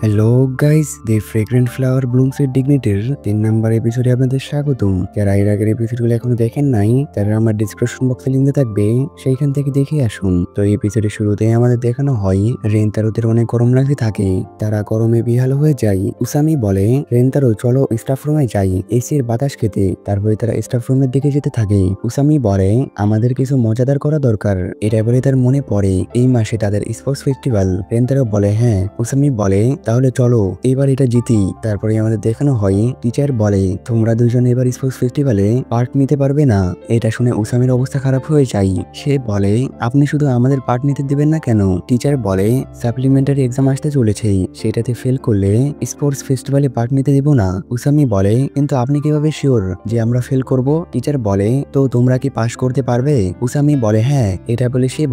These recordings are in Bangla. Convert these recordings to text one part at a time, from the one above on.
Hello guys, the fragrant flower blooms with ডিগনিটির ৩ নাম্বার এপিসোডে আপনাদের স্বাগতম। যারা এর আগের এপিসোডগুলো এখনো দেখেন নাই তারা আমার ডিসক্রিপশন বক্সে লিঙ্ক থাকবে, সেইখান থেকে দেখে আসুন। তো এই এপিসোডের শুরুতে আমাদের দেখানো হয় রেনতারোদের অনেক গরম লাগতে থাকে, তারা গরমে বিহাল হয়ে যায়। উসামি বলে, রেনতারো চলো স্টাফ রুমে যাই এসির বাতাস খেতে। তারপরে তারা স্টাফ রুমের দিকে যেতে থাকে। উসামি বলে আমাদের কিছু মজাদার করা দরকার। এটা বলে তার মনে পড়ে এই মাসে তাদের স্পোর্টস ফেস্টিভ্যাল। রেনতারো বলে হ্যাঁ। উসামি বলে তাহলে চলো এবার এটা জিতি। তারপরে আমাদের দেখানো হয় টিচার বলে তোমরা দুজন এবার স্পোর্টস ফেস্টিভ্যালে পার্ট নিতে পারবে না। এটা শুনে উসামির অবস্থা খারাপ হয়ে যায়। সে বলে আপনি শুধু আমাদের পার্ট নিতে দিবেন না কেন? টিচার বলে সাপ্লিমেন্টারি এক্সাম আসতে চলেছে, সেটাতে ফেল করলে স্পোর্টস ফেস্টিভ্যালে পার্ট নিতে দিব না। উসামি বলে কিন্তু আপনি কিভাবে শিওর যে আমরা ফেল করব? টিচার বলে তো তোমরা কি পাশ করতে পারবে? উসামি বলে হ্যাঁ। এটা বলে সে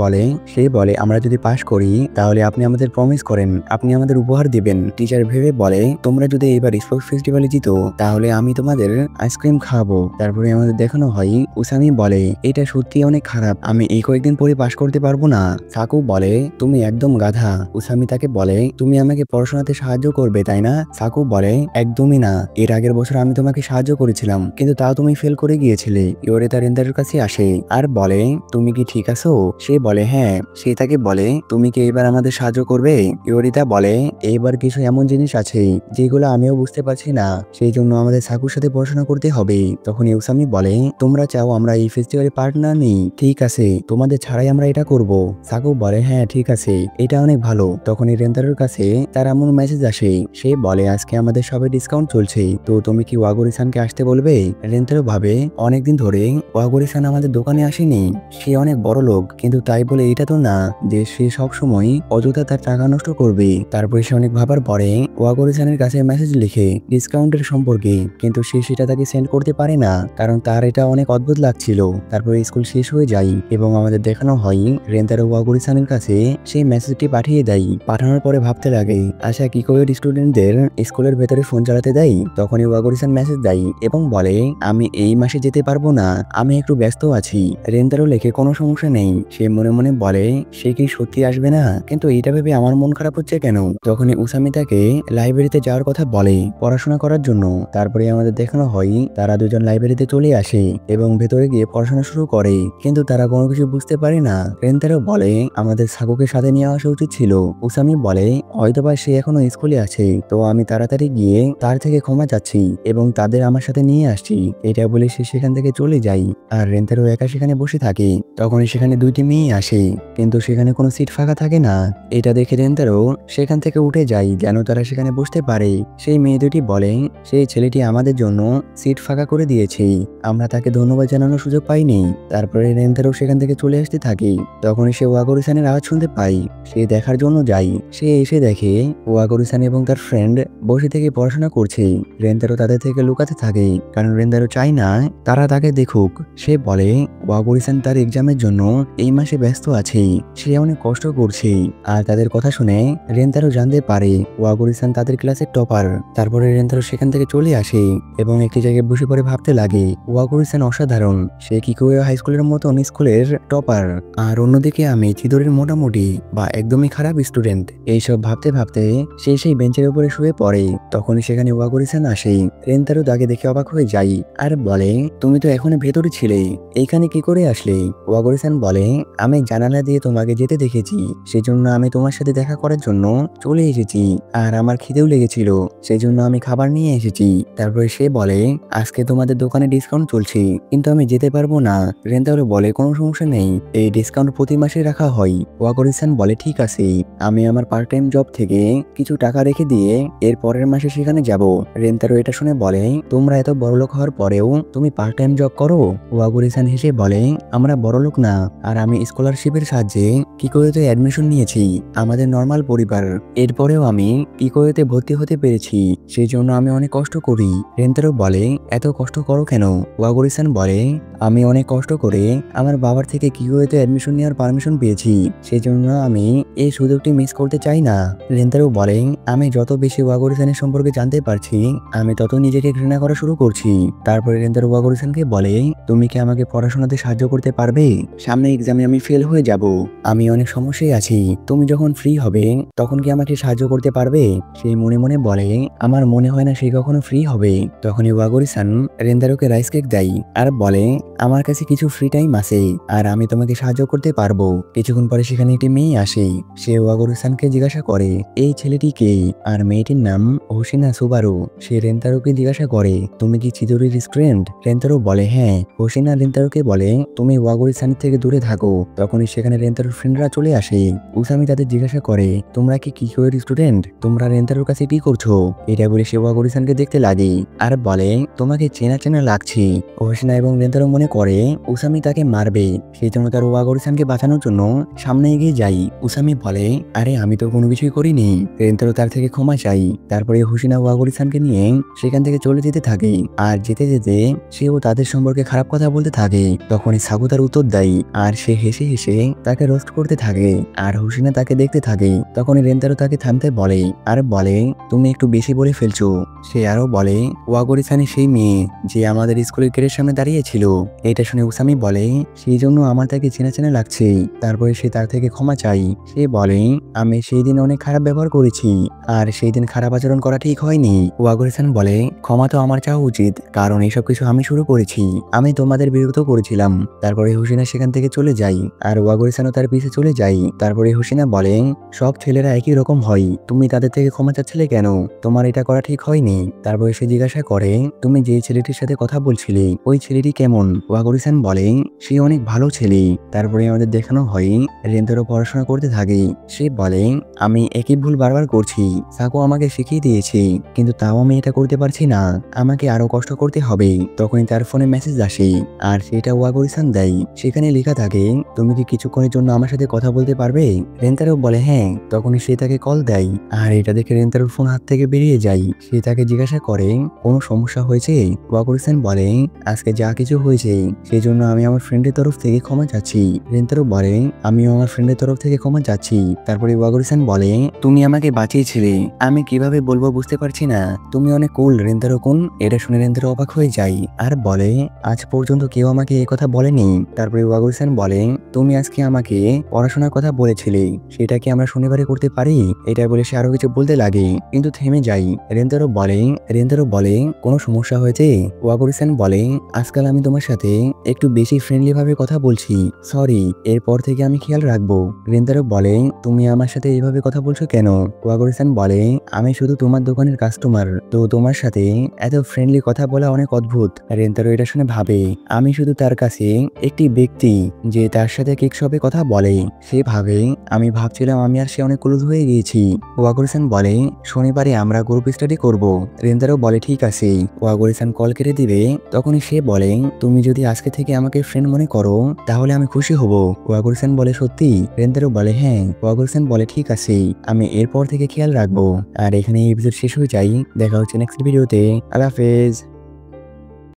বলে আমরা যদি পাশ করি তাহলে আপনি আমাদের প্রমিস করেন আপনি আমাদের উপহার দিবেন। টিচার ভেবে বলে তোমরা যদি এবার স্পোর্টস ফেস্টিভ্যালে জিতো তাহলে আমি তোমাদের আইসক্রিম খাওয়াবো। তারপরে আমাদের দেখানো হয় উসামি বলে এটা সত্যি অনেক খারাপ, আমি এই কয়েকদিন পরে পাশ করতে পারবো না। সাকু বলে তুমি একদম গাধা। উসামি তাকে বলে তুমি আমাকে পড়াশোনাতে সাহায্য করবে তাই না? সাকু বলে একদমই না, এর আগের বছর আমি তোমাকে সাহায্য করেছিলাম কিন্তু তাও তুমি ফেল করে গিয়েছিলে। ইয়োরে তার রেন্দারের কাছে আসে আর বলে তুমি কি ঠিক আছো? সে বলে হ্যাঁ। সে তাকে বলে তুমি কি এবার আমাদের সাহায্য করবে? ইয়োরিতা বলে এইবার কিছু এমন জিনিস আছে যেগুলো আমিও বুঝতে পারছি না, সেই জন্য আমাদের সাকুর সাথে পড়াশোনা করতে হবে। তখন ইউসামি বলে তোমরা চাও আমরা এই ফেস্টিভ্যালে পার্ট না নিই? ঠিক আছে, তোমাদের ছাড়াই আমরা এটা করব। সাকু বলে হ্যাঁ ঠিক আছে, এটা অনেক ভালো। তখন এই রেন্তারের কাছে তার এমন মেসেজ আসে, সে বলে আজকে আমাদের সবাই ডিসকাউন্ট চলছে, তো তুমি কি ওয়াগরিসানকে আসতে বলবে? রেন্তারও ভাবে অনেকদিন ধরে ওয়াগরিসান আমাদের দোকানে আসেনি, সে অনেক বড় লোক, কিন্তু তাই বলে এটা তো না যে সে সবসময় অযথা তার টাকা নষ্ট করবে। তারপরে সে অনেক ভাবার পরে ওয়াগরিসানের কাছে মেসেজ লিখে ডিসকাউন্টের সম্পর্কে, কিন্তু সে সেটা তাকে সেন্ড করতে পারে না কারণ তার এটা অনেক অদ্ভুত লাগছিল। তারপরে স্কুল শেষ হয়ে যায় এবং আমাদের দেখানো হয় রেন্তারো ওয়াগরিসানের কাছে সেই মেসেজটি পাঠিয়ে দেয়। পাঠানোর পরে ভাবতে লাগে আশা কি করে স্টুডেন্টদের স্কুলের ভেতরে ফোন চালাতে দেয়। তখনই ওয়াগরিসান মেসেজ দেয় এবং বলে আমি এই মাসে যেতে পারবো না, আমি একটু ব্যস্ত আছি। রেন্তারো লেখে কোনো সমস্যা নেই। সে মনে মনে বলে সে কি সত্যি আসবে না? কিন্তু এটা ভেবে আমার মন খারাপ হচ্ছে কেন? তখনই উসামি তাকে লাইব্রেরিতে যাওয়ার কথা বলে পড়াশোনা করার জন্য। তারপরে আমাদের দেখানো হয় তারা দুজন লাইব্রেরিতে চলে আসে এবং ভেতরে গিয়ে পড়াশোনা শুরু করে, কিন্তু তারা কোনো কিছু বুঝতে পারে না। রেন্তারো বলে আমাদের সাকুকে সাথে নিয়ে আসা উচিত ছিল। উসামি বলে হয়তোবা সে এখনো স্কুলে আছে, তো আমি তাড়াতাড়ি গিয়ে তার থেকে ক্ষমা চাচ্ছি এবং তাদের আমার সাথে নিয়ে আসছি। এটা বলে সে সেখান থেকে চলে যায় আর রেন্তারো একা সেখানে বসে থাকে। তখনই সেখানে দুইটি মেয়ে আসে কিন্তু সেখানে কোনো সিট ফাঁকা থাকে না। এটা দেখে রেন্তারো সেখান থেকে উঠে যায় যেন তারা সেখানে বসতে পারে। সেই মেয়ে দুটি বলে সেই ছেলেটি আমাদের জন্য সিট ফাঁকা করে দিয়েছে, আমরা তাকে ধন্যবাদ জানানোর সুযোগ পাইনি। তারপরে রেন্তারো সেখান থেকে চলে আসতে থাকে। তখনই সে ওয়াগরিসানের আওয়াজ শুনতে পায়। সে দেখার জন্য যায়। সে এসে দেখে ওয়াগরিসান এবং তার ফ্রেন্ড বসে থেকে পড়াশোনা করছে। রেন্তারো তাদের থেকে লুকাতে থাকে কারণ রেন্তারো চায় না তারা তাকে দেখুক। সে বলে ওয়াগরিসান তার এক্সামের জন্য এই মাসে ব্যস্ত আছে, সে অনেক কষ্ট করছে। আর তাদের কথা শুনে রেন্তারো জানতে পারে ওয়াগরিসান তাদের ক্লাসের টপার। তারপরে রেন্তারো সেখান থেকে চলে আসে এবং একটি জায়গায় বসে পড়ে ভাবতে লাগে ওয়াগরিসান অসাধারণ, সে কি করে হাই স্কুলের মতন স্কুলের টপার, আর অন্যদিকে আমি চিদরের মোটামুটি বা একদমই খারাপ স্টুডেন্ট। এইসব ভাবতে ভাবতে সে সেই বেঞ্চের উপরে শুয়ে পড়ে। তখনই সেখানে ওয়াগরিসান আসে। রেন্তারো তাকে দেখে অবাক হয়ে যায় আর বলে তুমি তো এখনো ভেতরে ছিলে, এইখানে কি করে আসলে? ওয়াগরিসান বলে আমি জানালা দিয়ে তোমাকে যেতে দেখেছি, সেজন্য আমি তোমার সাথে দেখা করার জন্য চলে এসেছি, আর আমার খিদেও লেগেছিল সেই জন্য আমি খাবার নিয়ে এসেছি। তারপরে সে বলে আজকে তোমাদের দোকানে ডিসকাউন্ট চলছে কিন্তু আমি যেতে পারবো না। রেন্তারো বলে কোনো সমস্যা নেই, এই ডিসকাউন্ট প্রতি মাসে রাখা হয়। ওয়াগরিসান বলে ঠিক আছে, আমি আমার পার্ট টাইম জব থেকে কিছু টাকা রেখে দিয়ে এর পরের মাসে সেখানে যাব। রেন্তারো এটা শুনে বলে তোমরা এত বড়লোক হওয়ার পরেও তুমি পার্ট টাইম জব করো? ওয়াগরিসান হেসে বলে আমরা বড়লোক না, আর আমি স্কলারশিপের সাহায্যে কিকোয়োতে অ্যাডমিশন নিয়েছি, আমাদের নর্মাল পরিবার, এরপরেও আমি কিকোয়োতে ভর্তি হতে পেরেছি, সেই জন্য আমি অনেক কষ্ট করি। রেন্তারো বলে এত কষ্ট করো কেন? ওয়াগরিসান বলে আমি অনেক কষ্ট করে আমার বাবার থেকে কিকোয়োতে অ্যাডমিশন নেওয়ার পারমিশন পেয়েছি, সেই জন্য আমি এই সুযোগটি মিস করতে চাই না। রেন্তারো বলে আমি যত বেশি ওয়াগরিসানের সম্পর্কে জানতে পারছি আমি তত নিজেকে ঘৃণা করা শুরু করছি। তারপরে রেন্তারো ওয়াগরিসানকে বলে তুমি কি আমাকে পড়াশোনাতে সাহায্য করতে পারবে? সামনে এক্সামে আমি ফেল হয়ে যাব, আমি অনেক সমস্যায় আছি, তুমি যখন ফ্রি হবে তখন কি আমাকে সাহায্য করতে পারবে? সে মনে মনে বলে, আমার মনে হয় না সে কখনো ফ্রি হবে। তখনই ওয়াগরি-সান রেন্তারোকে রাইস কেক দেয় আর বলে, আমার কাছে কিছু ফ্রি টাইম আছে আর আমি তোমাকে সাহায্য করতে পারবো। কিছুক্ষণ পরে সেখানে একটি মেয়ে আসে। সে ওয়াগরি-সানকে জিজ্ঞাসা করে, এই ছেলেটি কে? আর মেয়েটির নাম হোশিনা সুবারু। সে রেন্তারোকে জিজ্ঞাসা করে, তুমি কি চিদোরির স্টুডেন্ট? রেন্তারো বলে হ্যাঁ। হোশিনা রেন্তারোকে বলে, তুমি ওয়াগরি-সানের থেকে দূরে থাকো। তখনই সেখানে রেন্তারোর ফ্রেন্ডরা চলে আসে। উসামি তাদের জিজ্ঞাসা করে, তোমরা কি কিকোয়ের স্টুডেন্ট? তোমরা রেন্তারোর কাছে কি করছো? এটা বলে সে ওয়াগরি-সানকে দেখতে লাগে আর বলে, তোমাকে চেনা চেনা লাগছে। হোশিনা এবং রেন্তারো মনে করে উসামি তাকে মারবে, সেই জন্য তার ওয়াগরি-সানকে বাঁচানোর জন্য সামনে এগিয়ে যায়। উসামি বলে, আরে আমি তো কোনো কিছুই করিনি। রেন্তারো তার থেকে ক্ষমা চাই। তারপরে হোশিনা ওয়াগরি-সানকে নিয়ে সেখান থেকে চলে যেতে থাকে আর যেতে যেতে সেও তাদের সম্পর্কে খারাপ কথা বলতে থাকে। তখনই সাকু তার উত্তর দেয় আর সে হেসে হেসে তাকে রোস্ট করতে থাকে আর হোশিনা তাকে দেখতে থাকে। তখনই রেন্তারো তাকে থামতে বলে আর বলে, তুমি একটু বেশি বলে ফেলছো। সে আরো বলে, ওয়াগরি-সানই সেই মেয়ে যে আমাদের স্কুলের গেটের সামনে দাঁড়িয়েছিল। এটা শুনে উসামি বলে, সেই জন্য আমার তাকে চেনা চেনা লাগছে। তারপরে সে তার থেকে ক্ষমা চাই। সে বলে, আমি সেই দিন অনেক খারাপ ব্যবহার করেছি আর সেই দিন খারাপ আচরণ করা ঠিক হয়নি। ওয়াগরি-সান বলে, ক্ষমা তো আমার চাওয়া উচিত, কারণ এইসব কিছু আমি শুরু করেছি। আমি তোমাদের বিরক্ত করেছিলাম। তারপরে হোশিনা সেখান থেকে চলে যায় আর ওয়াগরি-সানও তার পিছে চলে যায়। তারপরে হোশিনা বলে, সব ছেলেরা একই রকম হয়, তুমি তাদের থেকে ক্ষমা চাচ্ছিলে কেন? তোমার এটা করা ঠিক হয়নি। তারপরে সে জিজ্ঞাসা করে, তুমি যে ছেলেটির সাথে কথা বলছিলে ওই ছেলেটি কেমন? ওয়াগরি-সান বলে, সে অনেক ভালো ছেলে। তারপরে আমাদের দেখানো হয় রেন্তারো পড়াশোনা করতে থাকে। সে বলে, আমি একই ভুল বারবার করছি। সাকু আমাকে শিখিয়ে দিয়েছে, কিন্তু তাও আমি এটা করতে পারছি না। আমাকে আরো কষ্ট করতে হবে। তখনই তার ফোনে মেসেজ আসে আর সেটা ওয়াগরি-সান দেয়। সেখানে লেখা থাকে, তুমি কি কিছুক্ষণের জন্য আমার সাথে কথা বলতে পারবে? রেন্তারো বলে হ্যাঁ। তখনই সে তাকে কল দেয় আর এটা দেখে রেন্তারোর ফোন হাত থেকে বেরিয়ে যায়। সে তাকে জিজ্ঞাসা করে, কোনো সমস্যা হয়েছে? ওয়াগরি-সান বলে, আজকে যা কিছু হয়েছে সেই জন্য আমি আমার ফ্রেন্ডের তরফ থেকে ক্ষমা চাচ্ছি। রেন্তারো বলে, আমিও আমার ফ্রেন্ডের তরফ থেকে ক্ষমা চাচ্ছি। তারপরে ওয়াগরি-সান বলে, তুমি আমাকে বাঁচিয়েছিলে, আমি কিভাবে বলবো বুঝতে পারছি না। তুমি অনেক কুল রেন্তারো কুন। এটা শুনে রেন্তারো অবাক হয়ে যায় আর বলে, আজ পর্যন্ত কেউ আমাকে এই কথা বলেনি। তারপরে ওয়াগরি-সান বলে, তুমি আজকে আমাকে পড়াশোনার কথা বলেছিলে, সেটা কি আমরা শনিবারে করতে পারি? এটা বলে সে আরো কিছু বলতে লাগে কিন্তু থেমে যায়। রেন্তারো বলে, কোনো সমস্যা হয়েছে? ওয়াগরি-সান বলে, আজকাল আমি তোমার সাথে একটু বেশি ফ্রেন্ডলি ভাবে কথা বলছি, সরি। এরপর থেকে আমি খেয়াল রাখবো। রেন্তারো বলে, তুমি আমার সাথে এইভাবে কথা বলছো কেন? ওয়াগরি-সান বলে, আমি শুধু তোমার দোকানের কাস্টমার, তো তোমার সাথে এত ফ্রেন্ডলি কথা বলা অনেক অদ্ভুত। রেন্তারো এটা শুনে ভাবে, আমি শুধু তার কাছে একটি ব্যক্তি যে তার সাথে কেক শপে কথা বলে। সে ভাবে, আমি ভাবছিলাম আমি আর সে অনেক ক্লোজ হয়ে গিয়েছি। ওয়াগরি-সান বলে, শনিবারে আমরা গ্রুপ স্টাডি করব। রেন্তারো বলে, ঠিক আছে। ওয়াগরি-সান কল কেটে দিবে। তখনই সে বলে, তুমি যদি আজকে থেকে আমাকে ফ্রেন্ড মনে করো তাহলে আমি খুশি হব। ওয়াগরি-সান বলে, সত্যি? রেন্তারো বলে, হ্যাঁ। ওয়াগরি-সান বলে, ঠিক আছে, আমি এরপর থেকে খেয়াল রাখবো। আর এখানে এই এপিসোড শেষ হয়ে যায়। দেখা হচ্ছে নেক্সট ভিডিওতে। আল্লাহ হাফেজ।